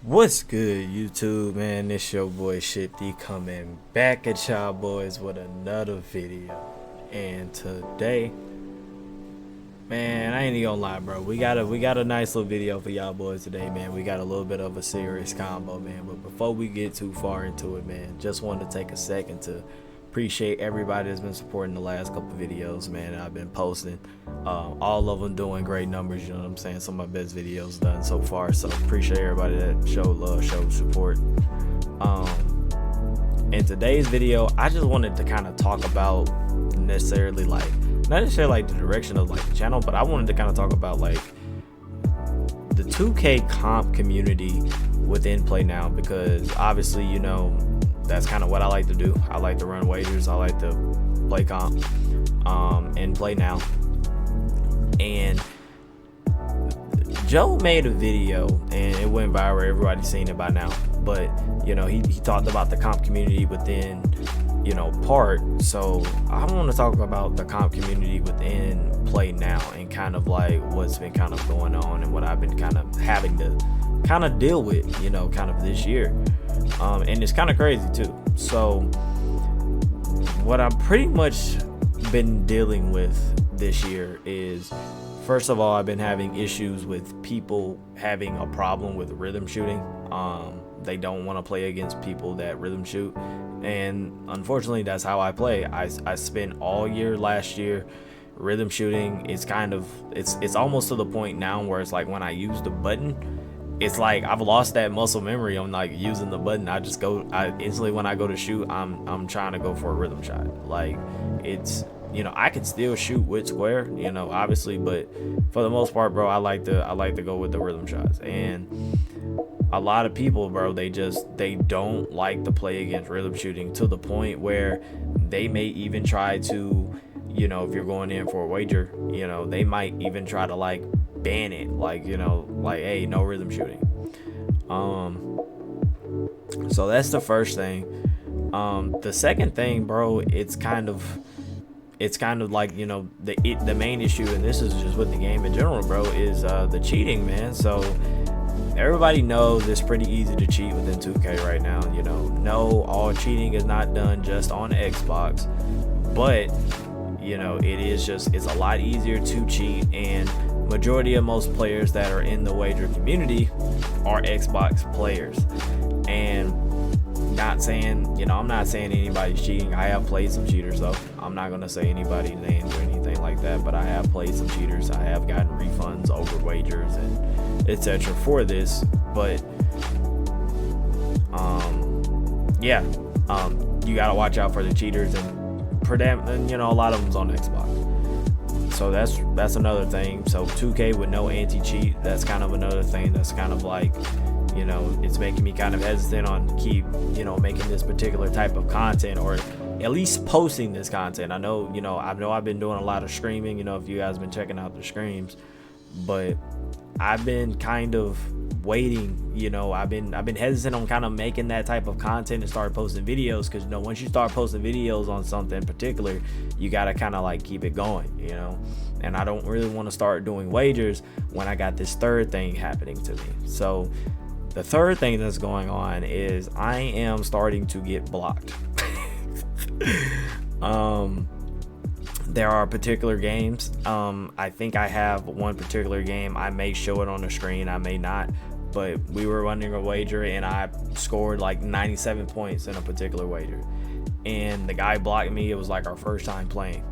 What's good, YouTube, man? It's your boy Shifty coming back at y'all boys with another video. And today, man, I ain't even gonna lie, bro. We got a nice little video for y'all boys today, man. We got a little bit of a serious combo, man. But before we get too far into it, man, just wanted to take a second to appreciate everybody that's been supporting the last couple videos, man. I've been posting, all of them doing great numbers. You know what I'm saying? Some of my best videos done so far. So appreciate everybody that showed love, showed support. In today's video, I just wanted to kind of talk about necessarily like not necessarily like the direction of like the channel, but I wanted to kind of talk about like the 2K comp community within Play Now, because obviously, you know, that's kind of what I like to do. I like to run wagers. I like to play comp and Play Now. And Joe made a video and it went viral. Everybody's seen it by now. But you know, he talked about the comp community within, you know, part. So I want to talk about the comp community within Play Now and kind of like what's been kind of going on and what I've been kind of having to kind of deal with, you know, kind of this year. And it's kind of crazy too. So what I've pretty much been dealing with this year is, first of all, I've been having issues with people having a problem with rhythm shooting. They don't want to play against people that rhythm shoot, and unfortunately that's how I play. I spent all year last year rhythm shooting. It's kind of it's almost to the point now where it's like when I use the button, it's like I've lost that muscle memory on like using the button. I instantly when I go to shoot, I'm trying to go for a rhythm shot. Like, it's, you know, I can still shoot with square, you know, obviously, but for the most part, bro, I like to go with the rhythm shots. And a lot of people, bro, they don't like to play against rhythm shooting, to the point where they may even try to, you know, if you're going in for a wager, you know, they might even try to like ban it, like, you know, like, hey, no rhythm shooting. So that's the first thing. The second thing, bro, it's kind of like, you know, the main issue, and this is just with the game in general, bro, is the cheating, man. So everybody knows it's pretty easy to cheat within 2K right now. You know, no, all cheating is not done just on Xbox, but you know, it's a lot easier to cheat, and majority of most players that are in the wager community are Xbox players. And not saying, you know, I'm not saying anybody's cheating. I have played some cheaters though. I'm not gonna say anybody's names or anything like that, but I have played some cheaters. I have gotten refunds over wagers and etc. for this. But yeah, you gotta watch out for the cheaters, and you know, a lot of them's on Xbox. So that's another thing. So 2K with no anti-cheat, that's kind of another thing that's kind of like, you know, it's making me kind of hesitant on keep, you know, making this particular type of content, or at least posting this content. I know I've been doing a lot of streaming, you know, if you guys been checking out the streams, but I've been kind of waiting, you know, I've been hesitant on kind of making that type of content and start posting videos, because, you know, once you start posting videos on something in particular, you got to kind of like keep it going, you know. And I don't really want to start doing wagers when I got this third thing happening to me. So the third thing that's going on is I am starting to get blocked. There are particular games. I think I have one particular game. I may show it on the screen, I may not. But we were running a wager and I scored like 97 points in a particular wager. And the guy blocked me. It was like our first time playing.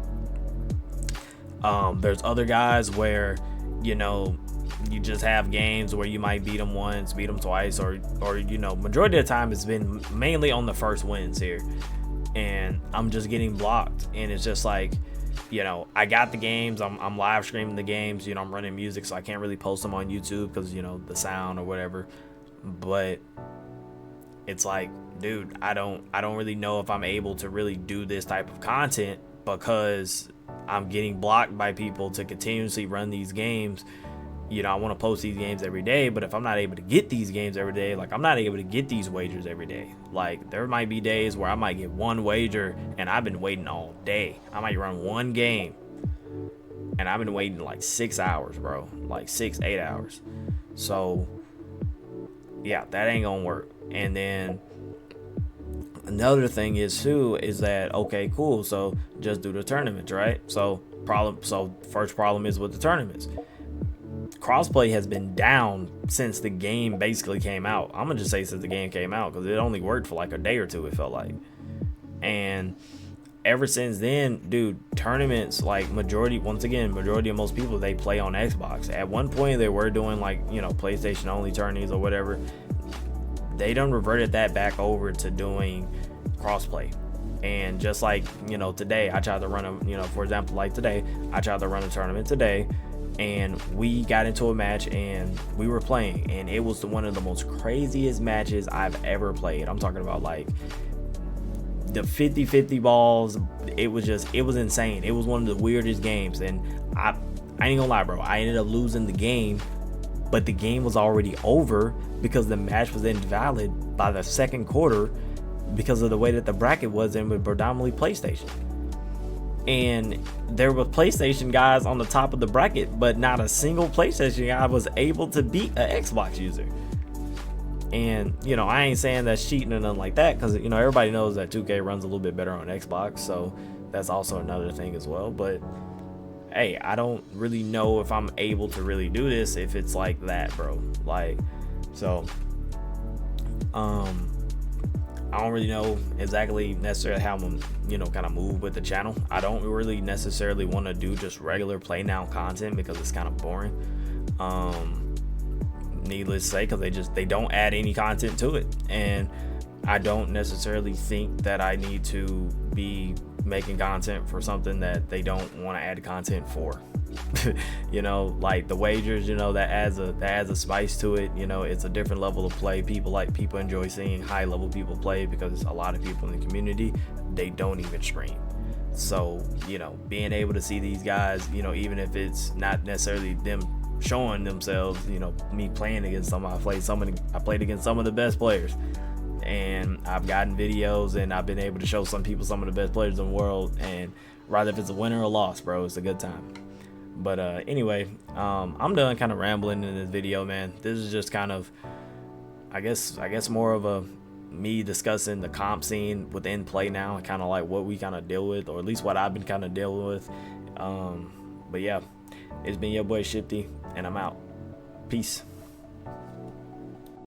There's other guys where, you know, you just have games where you might beat them once, beat them twice, or you know, majority of the time it's been mainly on the first wins here. And I'm just getting blocked, and it's just like, you know, I got the games, I'm live streaming the games, you know, I'm running music, so I can't really post them on YouTube because, you know, the sound or whatever. But it's like, dude, I don't really know if I'm able to really do this type of content, because I'm getting blocked by people to continuously run these games. You know, I want to post these games every day, but if I'm not able to get these games every day, like I'm not able to get these wagers every day. Like, there might be days where I might get one wager and I've been waiting all day. I might run one game and I've been waiting like 6 hours, bro, like 6-8 hours. So yeah, that ain't gonna work. And then another thing is too is that, okay, cool, so just do the tournaments, right? So first problem is with the tournaments, crossplay has been down since the game basically came out. I'm gonna just say since the game came out, because it only worked for like a day or two, it felt like. And ever since then, dude, tournaments, like majority of most people, they play on Xbox. At one point they were doing like, you know, PlayStation only tourneys or whatever. They done reverted that back over to doing crossplay. And just like, you know, today I tried to run a, you know, for example, like today I tried to run a tournament today, and we got into a match and we were playing, and it was one of the most craziest matches I've ever played. I'm talking about like the 50-50 balls. It was insane. It was one of the weirdest games, and I ain't gonna lie, bro, I ended up losing the game, but the game was already over because the match was invalid by the second quarter because of the way that the bracket was, and with predominantly PlayStation. And there were PlayStation guys on the top of the bracket, but not a single PlayStation guy was able to beat an Xbox user. And, you know, I ain't saying that's cheating or nothing like that, because, you know, everybody knows that 2K runs a little bit better on Xbox, so that's also another thing as well. But hey, I don't really know if I'm able to really do this if it's like that, bro. Like, so I don't really know exactly necessarily how I'm gonna, you know, kind of move with the channel. I don't really necessarily want to do just regular play now content because it's kind of boring. Needless to say, because they don't add any content to it, and I don't necessarily think that I need to be making content for something that they don't want to add content for. You know, like the wagers, you know, that adds a spice to it. You know, it's a different level of play. People enjoy seeing high level people play, because a lot of people in the community, they don't even stream. So, you know, being able to see these guys, you know, even if it's not necessarily them showing themselves, you know, me playing against some, I played against some of the best players, and I've gotten videos and I've been able to show some people some of the best players in the world, and rather if it's a win or a loss, bro, it's a good time. But anyway, I'm done kind of rambling in this video, man. This is just kind of, I guess more of a me discussing the comp scene within Play Now, and kind of like what we kind of deal with, or at least what I've been kind of dealing with. But yeah, it's been your boy Shifty, and I'm out. Peace.